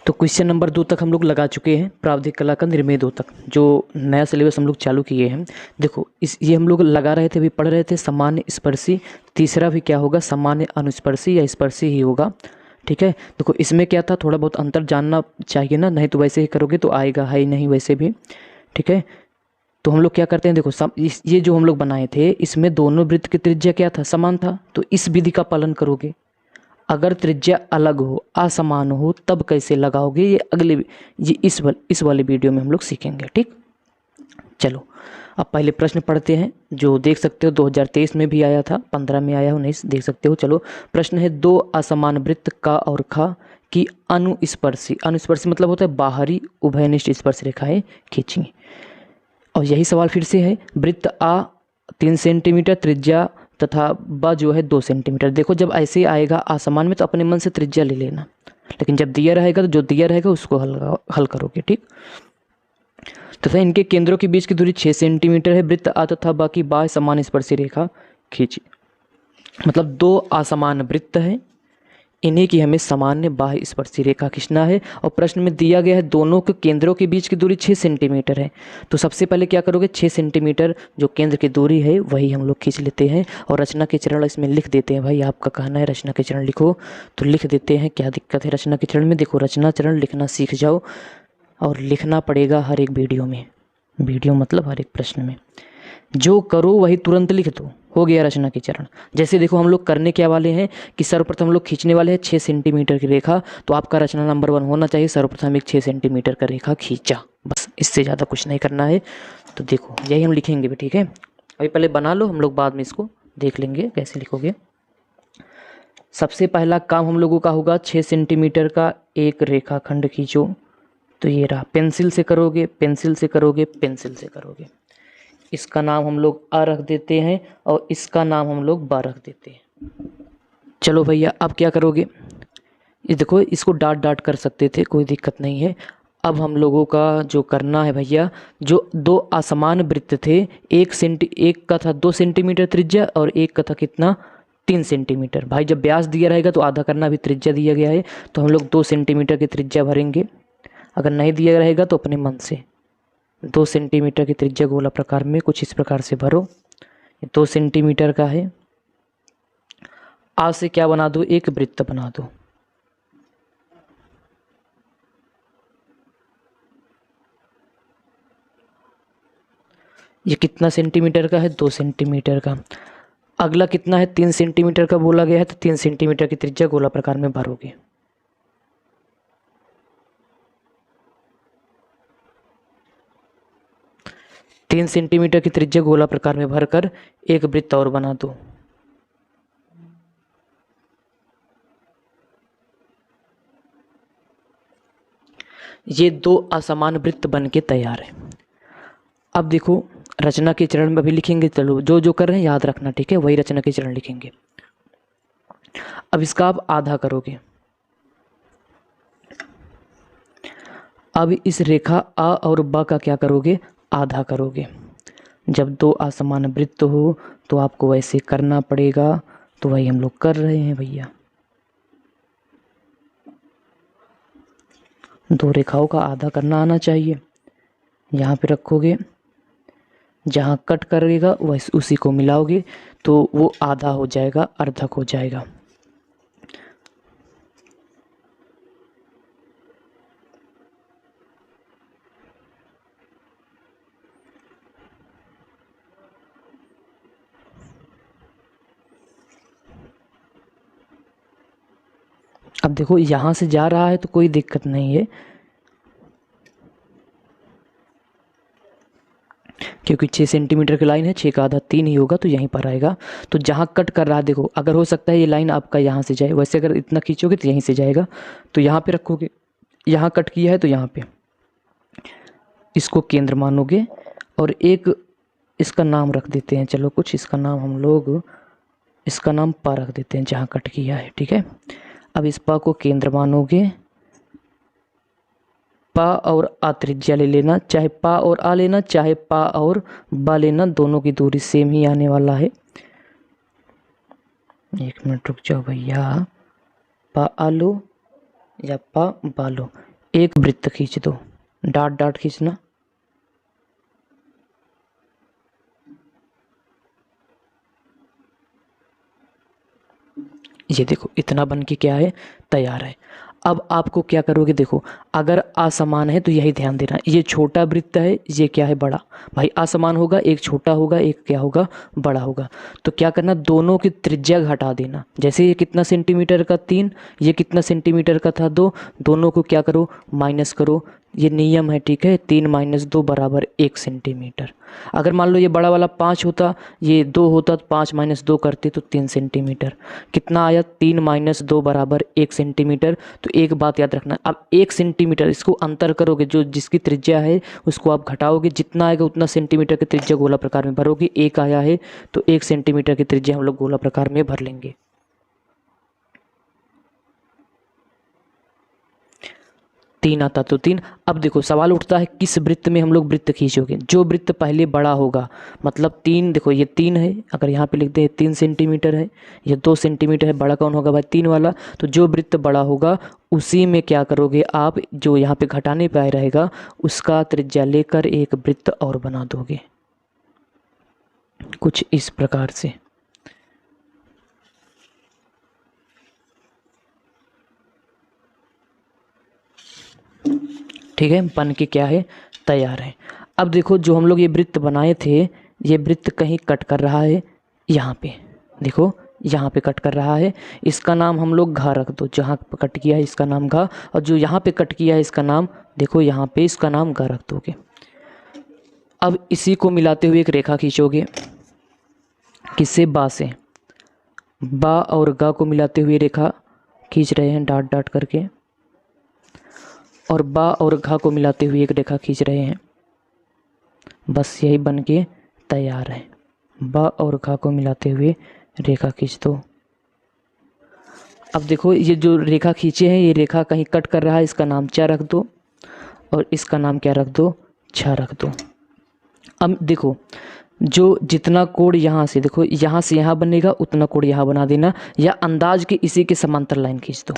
तो question number 2 तक हम लोग लगा चुके हैं, प्रावधिक कला का निर्मेय 2 तक जो नया सिलेबस हम लोग चालू किए हैं। देखो ये हम लोग लगा रहे थे, अभी पढ़ रहे थे सामान्य स्पर्शी, तीसरा भी क्या होगा, सामान्य अनुस्पर्शी या स्पर्शी ही होगा। ठीक है, देखो इसमें क्या था, थोड़ा बहुत अंतर जानना चाहिए ना, नहीं तो वैसे ही करोगे तो आएगा है ही नहीं वैसे भी। ठीक है, तो हम लोग क्या करते हैं, देखो ये जो हम लोग बनाए थे इसमें दोनों वृत्त की त्रिज्या क्या था, समान था, तो इस विधि का पालन करोगे। अगर त्रिज्या अलग हो, असमान हो, तब कैसे लगाओगे, ये इस वाले वीडियो में हम लोग सीखेंगे। ठीक, चलो अब पहले प्रश्न पढ़ते हैं, जो देख सकते हो 2023 में भी आया था, 15 में आया हो, नहीं देख सकते हो। चलो प्रश्न है, दो असमान वृत्त का और खा की अनुस्पर्शी, अनुस्पर्शी मतलब होता है बाहरी उभयनिष्ठ स्पर्श रेखाएं खींची। और यही सवाल फिर से है, वृत्त आ 3 सेंटीमीटर त्रिज्या तथा ब जो है 2 सेंटीमीटर। देखो जब ऐसे आएगा असमान में तो अपने मन से त्रिज्या ले लेना, लेकिन जब दिया रहेगा तो जो दिया रहेगा उसको हल करोगे। ठीक, तथा इनके केंद्रों के बीच की दूरी 6 सेंटीमीटर है। वृत्त आ तथा ब की बाह्य समान स्पर्शी रेखा खींची, मतलब 2 असमान वृत्त है, इन्हीं की हमें सामान्य बाह्य स्पर्शी रेखा खींचना है। और प्रश्न में दिया गया है दोनों के केंद्रों के बीच की दूरी 6 सेंटीमीटर है। तो सबसे पहले क्या करोगे, 6 सेंटीमीटर जो केंद्र की दूरी है वही हम लोग खींच लेते हैं और रचना के चरण इसमें लिख देते हैं। भाई आपका कहना है रचना के चरण लिखो, तो लिख देते हैं, क्या दिक्कत है रचना के चरण में। देखो रचना चरण लिखना सीख जाओ, और लिखना पड़ेगा हर एक वीडियो में, वीडियो मतलब हर एक प्रश्न में। जो करो वही तुरंत लिख दो, हो गया रचना के चरण। जैसे देखो हम लोग करने क्या वाले हैं कि सर्वप्रथम हम लोग खींचने वाले हैं 6 सेंटीमीटर की रेखा, तो आपका रचना नंबर 1 होना चाहिए, सर्वप्रथम एक 6 सेंटीमीटर का रेखा खींचा, बस इससे ज़्यादा कुछ नहीं करना है। तो देखो यही हम लिखेंगे भी। ठीक है, अभी पहले बना लो, हम लोग बाद में इसको देख लेंगे कैसे लिखोगे। सबसे पहला काम हम लोगों का होगा 6 सेंटीमीटर का एक रेखाखंड खींचो। तो ये रहा, पेंसिल से करोगे, पेंसिल से करोगे, पेंसिल से करोगे। इसका नाम हम लोग आ रख देते हैं और इसका नाम हम लोग बा रख देते हैं। चलो भैया अब क्या करोगे, ये देखो इसको डाट डाट कर सकते थे, कोई दिक्कत नहीं है। अब हम लोगों का जो करना है भैया, जो 2 असमान वृत्त थे, एक का था 2 सेंटीमीटर त्रिज्या और एक का था कितना, 3 सेंटीमीटर। भाई जब व्यास दिया रहेगा तो आधा करना, भी त्रिज्या दिया गया है तो हम लोग 2 सेंटीमीटर की त्रिज्या भरेंगे। अगर नहीं दिया रहेगा तो अपने मन से 2 सेंटीमीटर की त्रिज्या गोला प्रकार में कुछ इस प्रकार से भरो। 2 सेंटीमीटर का है। आ से क्या बना दो, एक वृत्त बना दो। ये कितना सेंटीमीटर का है, 2 सेंटीमीटर का। अगला कितना है, 3 सेंटीमीटर का बोला गया है, तो 3 सेंटीमीटर की त्रिज्या गोला प्रकार में भरोगे। तीन सेंटीमीटर की त्रिज्या गोला प्रकार में भरकर एक वृत्त और बना दो। ये 2 असमान वृत्त बन के तैयार है। अब देखो रचना के चरण में भी लिखेंगे, चलो जो जो कर रहे हैं याद रखना, ठीक है, वही रचना के चरण लिखेंगे। अब इसका आप आधा करोगे। अब इस रेखा आ और ब का क्या करोगे, आधा करोगे। जब 2 असमान वृत्त हो तो आपको वैसे करना पड़ेगा, तो वही हम लोग कर रहे हैं भैया। 2 रेखाओं का आधा करना आना चाहिए। यहाँ पे रखोगे, जहाँ कट करेगा वैसे उसी को मिलाओगे तो वो आधा हो जाएगा, अर्धक हो जाएगा। अब देखो यहाँ से जा रहा है तो कोई दिक्कत नहीं है, क्योंकि 6 सेंटीमीटर की लाइन है, 6 का आधा 3 ही होगा तो यहीं पर आएगा। तो जहाँ कट कर रहा है देखो, अगर हो सकता है ये लाइन आपका यहाँ से जाए, वैसे अगर इतना खींचोगे तो यहीं से जाएगा, तो यहाँ पे रखोगे। यहाँ कट किया है तो यहाँ पे इसको केंद्र मानोगे और एक इसका नाम रख देते हैं, चलो कुछ इसका नाम हम लोग इसका नाम पा रख देते हैं जहाँ कट किया है। ठीक है, अब इस पा को केंद्र मानोगे, पा और आ त्रिज्या ले लेना, चाहे पा और आ लेना चाहे पा और बा लेना, दोनों की दूरी सेम ही आने वाला है। 1 मिनट रुक जाओ भैया, पा आ लो या पा बा लो, एक वृत्त खींच दो, डॉट डॉट खींचना। ये देखो इतना बन के क्या है, तैयार है। अब आपको क्या करोगे, देखो अगर असमान है तो यही ध्यान देना, ये छोटा वृत्त है, ये क्या है, बड़ा। भाई असमान होगा, एक छोटा होगा, एक क्या होगा, बड़ा होगा। तो क्या करना, दोनों की त्रिज्या घटा देना। जैसे ये कितना सेंटीमीटर का 3, ये कितना सेंटीमीटर का था 2, दोनों को क्या करो, माइनस करो। ये नियम है, ठीक है, 3 - 2 = 1 सेंटीमीटर। अगर मान लो ये बड़ा वाला 5 होता, ये 2 होता, तो 5 - 2 करते तो 3 सेंटीमीटर। कितना आया, 3 - 2 = 1 सेंटीमीटर। तो एक बात याद रखना, अब 1 सेंटीमीटर इसको अंतर करोगे, जो जिसकी त्रिज्या है उसको आप घटाओगे, जितना आएगा उतना सेंटीमीटर की त्रिज्या गोला प्रकार में भरोगे। 1 आया है तो 1 सेंटीमीटर की त्रिज्या हम लोग गोला प्रकार में भर लेंगे। तीन आता तो 3। अब देखो सवाल उठता है किस वृत्त में हम लोग वृत्त खींचोगे। जो वृत्त पहले बड़ा होगा, मतलब 3, देखो ये 3 है, अगर यहाँ पे लिखते हैं 3 सेंटीमीटर है, ये 2 सेंटीमीटर है, बड़ा कौन होगा भाई, 3 वाला। तो जो वृत्त बड़ा होगा उसी में क्या करोगे आप, जो यहाँ पे घटाने पे आया रहेगा उसका त्रिज्या लेकर एक वृत्त और बना दोगे, कुछ इस प्रकार से। ठीक है, बन के क्या है, तैयार है। अब देखो जो हम लोग ये वृत्त बनाए थे, ये वृत्त कहीं कट कर रहा है, यहाँ पे देखो, यहाँ पे कट कर रहा है, इसका नाम हम लोग घा रख दो। जहाँ पे कट किया है इसका नाम घा, और जो यहाँ पे कट किया है इसका नाम, देखो यहाँ पे इसका नाम घा रख दोगे। अब इसी को मिलाते हुए एक रेखा खींचोगे, किससे, बा से। बा और गा को मिलाते हुए रेखा खींच रहे हैं डॉट डॉट करके, और बा और घा को मिलाते हुए एक रेखा खींच रहे हैं। बस यही बन के तैयार है। बा और घा को मिलाते हुए रेखा खींच दो। अब देखो ये जो रेखा खींचे हैं, ये रेखा कहीं कट कर रहा है, इसका नाम चा रख दो, और इसका नाम क्या रख दो, छा रख दो। अब देखो जो जितना कोण यहाँ से, देखो यहाँ से यहाँ बनेगा उतना कोण यहाँ बना देना, या अंदाज के इसी के समांतर लाइन खींच दो,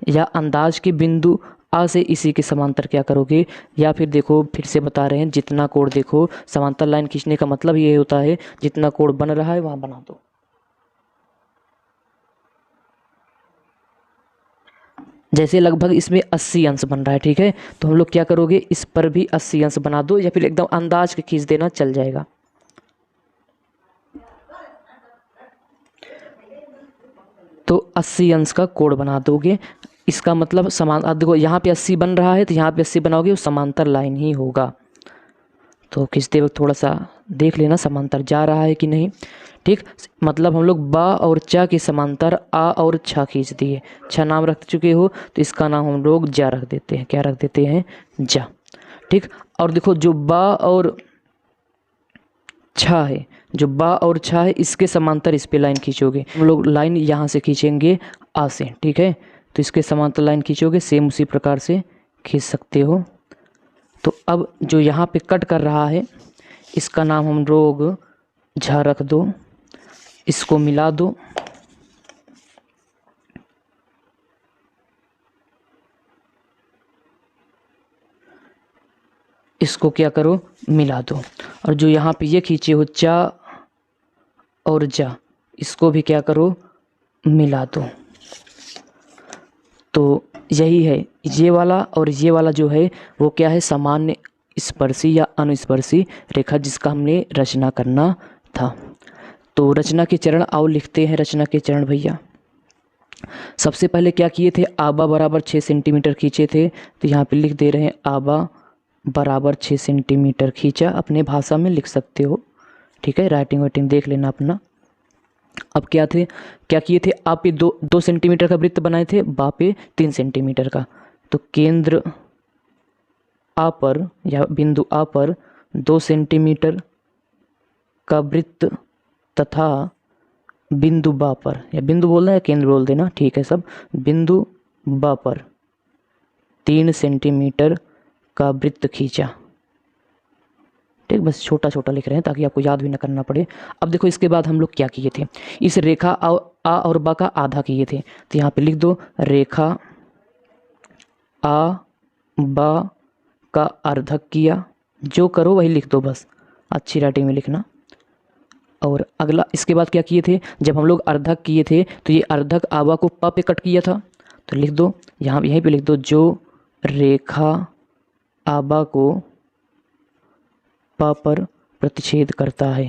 या अंदाज के बिंदु आ से इसी के समांतर क्या करोगे, या फिर देखो फिर से बता रहे हैं, जितना कोण, देखो समांतर लाइन खींचने का मतलब ये होता है जितना कोण बन रहा है वहाँ बना दो। जैसे लगभग इसमें 80 अंश बन रहा है, ठीक है, तो हम लोग क्या करोगे, इस पर भी 80 अंश बना दो, या फिर एकदम अंदाज के खींच देना, चल जाएगा। तो 80 अंश का कोण बना दोगे। इसका मतलब समान, अब देखो यहाँ पे 80 बन रहा है तो यहाँ पे 80 बनाओगे, वो समांतर लाइन ही होगा। तो खींचते वक्त थोड़ा सा देख लेना समांतर जा रहा है कि नहीं। ठीक, मतलब हम लोग बा और चा के समांतर आ और छा खींच दिए। छा नाम रख चुके हो तो इसका नाम हम लोग जा रख देते हैं। क्या रख देते हैं, जा। ठीक, और देखो जो बा और छा है, जो बा और छा है, इसके समांतर इस पे लाइन खींचोगे। हम लोग लाइन यहाँ से खींचेंगे आ से, ठीक है, तो इसके समांतर लाइन खींचोगे, सेम उसी प्रकार से खींच सकते हो। तो अब जो यहाँ पे कट कर रहा है इसका नाम हम लोग झा रख दो, इसको मिला दो, इसको क्या करो, मिला दो। और जो यहाँ पे ये खींचे हो चा और जा, इसको भी क्या करो, मिला दो। तो यही है, ये वाला और ये वाला जो है वो क्या है, सामान्य स्पर्शी या अनुस्पर्शी रेखा, जिसका हमने रचना करना था। तो रचना के चरण आओ लिखते हैं, रचना के चरण भैया। सबसे पहले क्या किए थे, आबा बराबर 6 सेंटीमीटर खींचे थे, तो यहाँ पे लिख दे रहे हैं आबा बराबर 6 सेंटीमीटर खींचा। अपने भाषा में लिख सकते हो, ठीक है, राइटिंग वाइटिंग देख लेना अपना। अब क्या किए थे, आप पे 2 सेंटीमीटर का वृत्त बनाए थे, बा पे 3 सेंटीमीटर का। तो केंद्र आ पर या बिंदु आ पर 2 सेंटीमीटर का वृत्त तथा बिंदु बा पर, या बिंदु बोलना है केंद्र बोल देना, ठीक है सब, बिंदु बा पर 3 सेंटीमीटर का वृत्त खींचा। ठीक, बस छोटा छोटा लिख रहे हैं ताकि आपको याद भी न करना पड़े। अब देखो इसके बाद हम लोग क्या किए थे, इस रेखा आ और बा का आधा किए थे, तो यहाँ पे लिख दो रेखा आ बा का अर्धक किया। जो करो वही लिख दो, बस अच्छी राइटिंग में लिखना। और अगला इसके बाद क्या किए थे, जब हम लोग अर्धक किए थे तो ये अर्धक आबा को प पे कट किया था, तो लिख दो यहाँ, यहीं पे लिख दो, जो रेखा आबा को प पर प्रतिच्छेद करता है।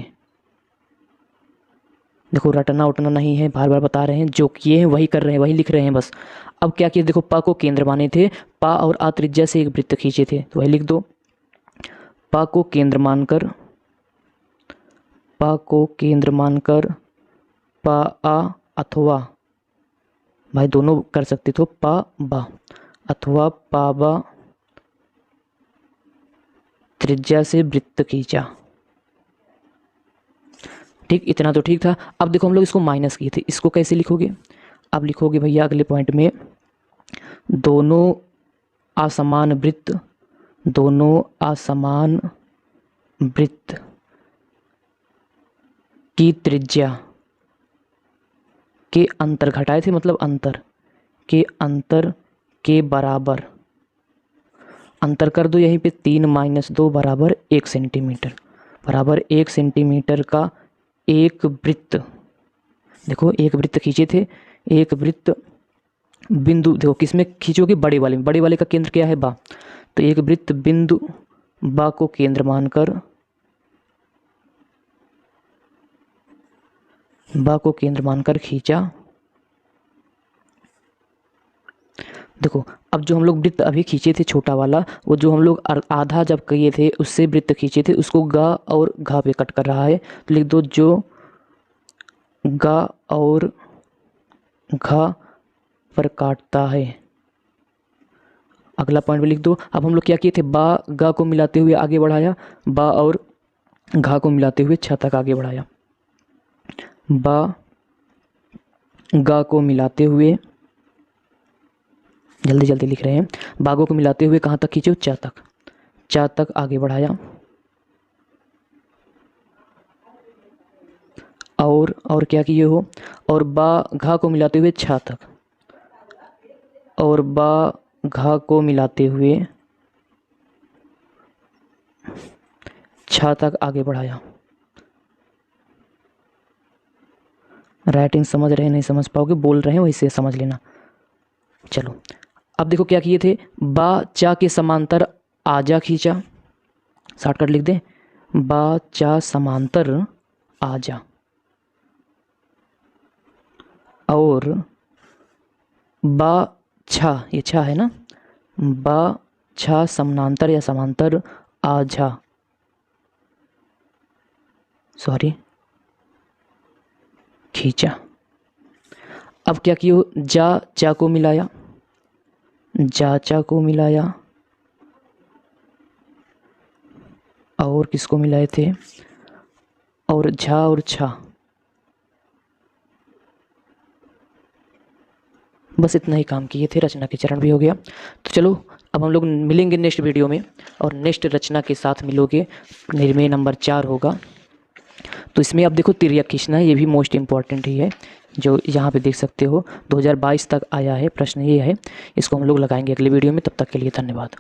देखो रटना उटना नहीं है, बार बार बता रहे हैं, जो किए हैं वही कर रहे हैं, वही लिख रहे हैं बस। अब क्या किए, देखो प को केंद्र माने थे, प और आ त्रिज्या से एक वृत्त खींचे थे, तो वही लिख दो। प को केंद्र मानकर, प को केंद्र मानकर प आ अथवा, भाई दोनों कर सकते तो प बा, अथवा प बा त्रिज्या से वृत्त खींचा। ठीक, इतना तो ठीक था। अब देखो हम लोग इसको माइनस किए थे, इसको कैसे लिखोगे, अब लिखोगे भैया अगले पॉइंट में, दोनों असमान वृत्त, दोनों असमान वृत्त की त्रिज्या के अंतर, घटाए थे मतलब अंतर, के अंतर के बराबर, अंतर कर दो यहीं पे, 3 - 2 बराबर 1 सेंटीमीटर, बराबर 1 सेंटीमीटर का एक वृत्त। देखो एक वृत्त खींचे थे, एक वृत्त बिंदु, देखो किसमें खींचोगे, बड़े वाले में, बड़े वाले का केंद्र क्या है बा, तो एक वृत्त बिंदु बा को केंद्र मानकर, बा को केंद्र मानकर खींचा। देखो अब जो हम लोग वृत्त अभी खींचे थे छोटा वाला, वो जो हम लोग आधा जब किए थे उससे वृत्त खींचे थे, उसको गा और घा पे कट कर रहा है, तो लिख दो जो गा और घा पर काटता है। अगला पॉइंट भी लिख दो। अब हम लोग क्या किए थे, बा गा को मिलाते हुए आगे बढ़ाया, बा और घा को मिलाते हुए छ तक आगे बढ़ाया, बा गा को मिलाते हुए, जल्दी जल्दी लिख रहे हैं, बागों को मिलाते हुए कहाँ तक खींचे, चा तक, चा तक आगे बढ़ाया। और क्या किए हो, और बा घा को मिलाते हुए छा तक, और बा घा को मिलाते हुए छा तक आगे बढ़ाया। राइटिंग समझ रहे हैं, नहीं समझ पाओगे, बोल रहे हैं वैसे समझ लेना। चलो अब देखो क्या किए थे, बा चा के समांतर आजा खींचा, शॉर्टकट लिख दे, बा चा समांतर आजा, और बा छा, ये छा है ना, बा छा समांतर या समांतर आजा, सॉरी खींचा। अब क्या किया, जा चा को मिलाया, जा चा को मिलाया, और किसको मिलाए थे, और झा और छा, बस इतना ही काम किए थे, रचना के चरण भी हो गया। तो चलो अब हम लोग मिलेंगे नेक्स्ट वीडियो में, और नेक्स्ट रचना के साथ मिलोगे, निर्णय नंबर 4 होगा। तो इसमें अब देखो तिर्यक खींचना है, ये भी मोस्ट इम्पॉर्टेंट ही है, जो यहाँ पे देख सकते हो 2022 तक आया है प्रश्न, ये है, इसको हम लोग लगाएंगे अगले वीडियो में। तब तक के लिए धन्यवाद।